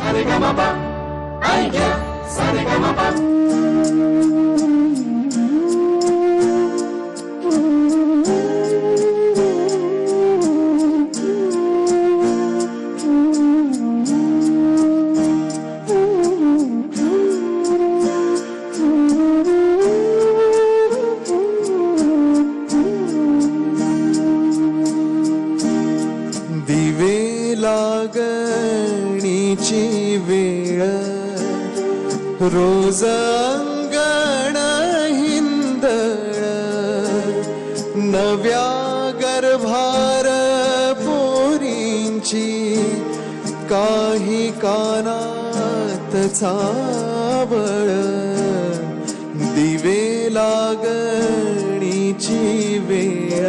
Saregama idea Saregama लागणीची वेळ रोज अंगण हिंदळ नव्या गर्भार पोरींची काही कानात चावळ दिवे लागणीची वेळ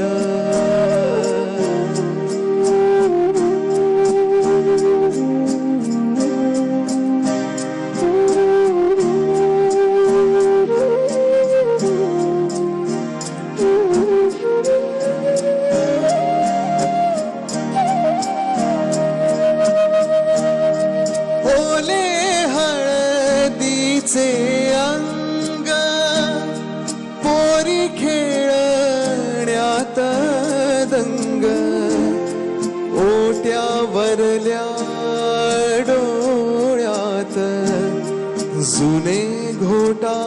अंग पोरी खेळण्यात दंग ओट्यावरल्या डोळ्यात जुने घोटाळले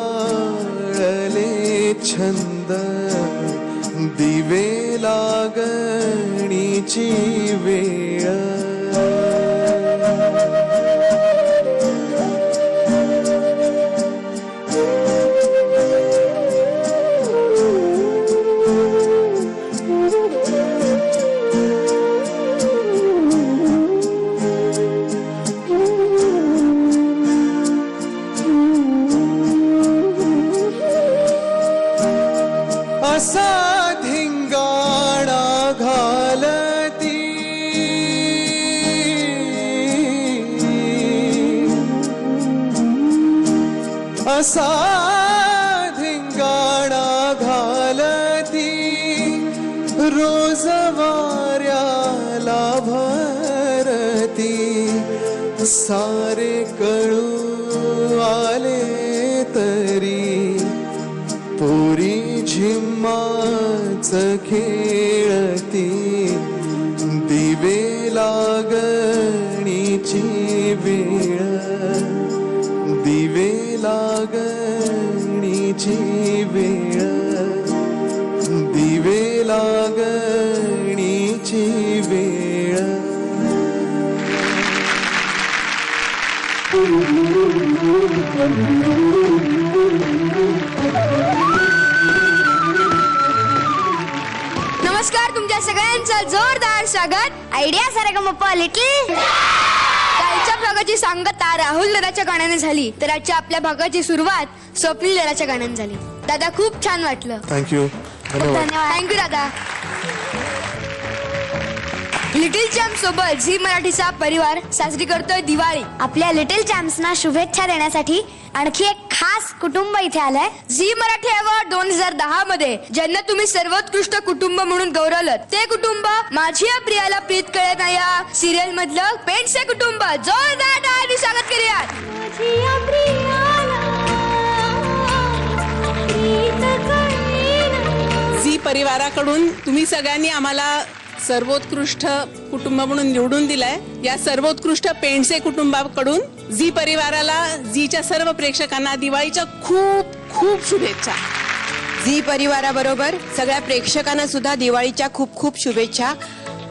छंद दिवे लागणीची वेळ असा धिंगाणा घालती असा धिंगाणा घालती रोज वाऱ्याला भरती सारे कळू आले तरी पोरी झिम्माच खेळती दिवे लागणीची वेळ दिवे लागणीची वेळ दिवे लागणीची वेळ नमस्कार, तुमच्या सगळ्यांचं जोरदार स्वागत आयडिया सारेगमपा लिटिल कालच्या भागाची सांगता राहुल दादाच्या गाण्याने झाली, तर आजच्या आपल्या भागाची सुरुवात स्वप्नील दादाच्या गाण्याने झाली. दादा खूप छान वाटलं. थँक्यू. धन्यवाद. थँक्यू दादा. लिटिल चॅम्प सोबत झी मराठीचा परिवार साजरी करतोय दिवाळी. आपल्या लिटिल चॅम्प्सना शुभेच्छा देण्यासाठी आणखी एक खास कुटुंब इथे आलंय. झी मराठी अवॉर्ड 2010 मध्ये ज्यांना तुम्ही सर्वोत्कृष्ट कुटुंब म्हणून गौरवलं, ते कुटुंब माझी या प्रियाला प्रीत कळत नाही या सिरियल मधलं पेंडसे कुटुंब. जोरदार टाळ्यांनी स्वागत करूयात. झी परिवाराकडून तुम्ही सगळ्यांनी आम्हाला सर्वोत्कृष्ट कुटुंब म्हणून निवडून दिलाय. या सर्वोत्कृष्ट पेंडसे कुटुंबाकडून झी परिवाराला, झीच्या सर्व प्रेक्षकांना दिवाळीच्या खूप खूप शुभेच्छा. झी परिवाराबरोबर सगळ्या प्रेक्षकांना सुद्धा दिवाळीच्या खूप खूप शुभेच्छा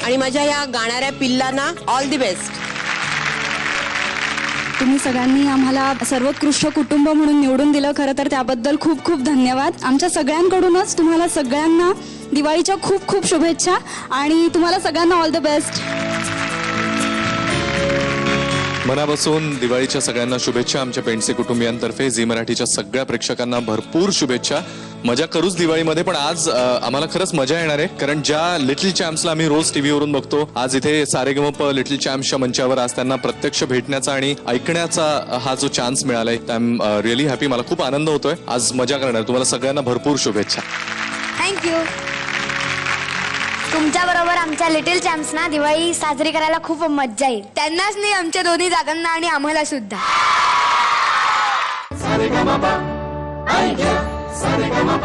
आणि माझ्या या गाणाऱ्या पिल्लांना ऑल दी बेस्ट. तुम्ही सगळ्यांनी आम्हाला सर्वोत्कृष्ट कुटुंब म्हणून निवडून दिलं, खरं तर त्याबद्दल खूप खूप धन्यवाद. आमच्या सगळ्यांकडूनच तुम्हाला सगळ्यांना दिवाळीच्या खूप खूप शुभेच्छा आणि तुम्हाला सगळ्यांना ऑल द बेस्ट. मनापासून दिवाळीच्या सगळ्यांना शुभेच्छा. आमच्या पेंडसे कुटुंबियांतर्फे झी मराठीच्या सगळ्या प्रेक्षकांना भरपूर शुभेच्छा. मजा करूच दिवाळीमध्ये, पण आज आम्हाला खरंच मजा येणार आहे, कारण ज्या लिटिल चॅम्प्सला आम्ही रोज टीव्हीवरून बघतो, आज इथे सारेगमप लिटिल चॅम्प्सच्या मंचावर आज त्यांना प्रत्यक्ष भेटण्याचा आणि ऐकण्याचा हा जो चान्स मिळालाय, आय एम रिअली हॅपी. मला खूप आनंद होतोय. आज मजा करणार. तुम्हाला सगळ्यांना भरपूर शुभेच्छा. थँक्यू. तुमच्या बरोबर आमच्या लिटिल चॅम्प्सना दिवाळी साजरी करायला खूप मज्जा येईल. त्यांनाच नाही, आमच्या दोन्ही जागांना आणि आम्हाला सुद्धा. सारेगमप ऐका सारेगमप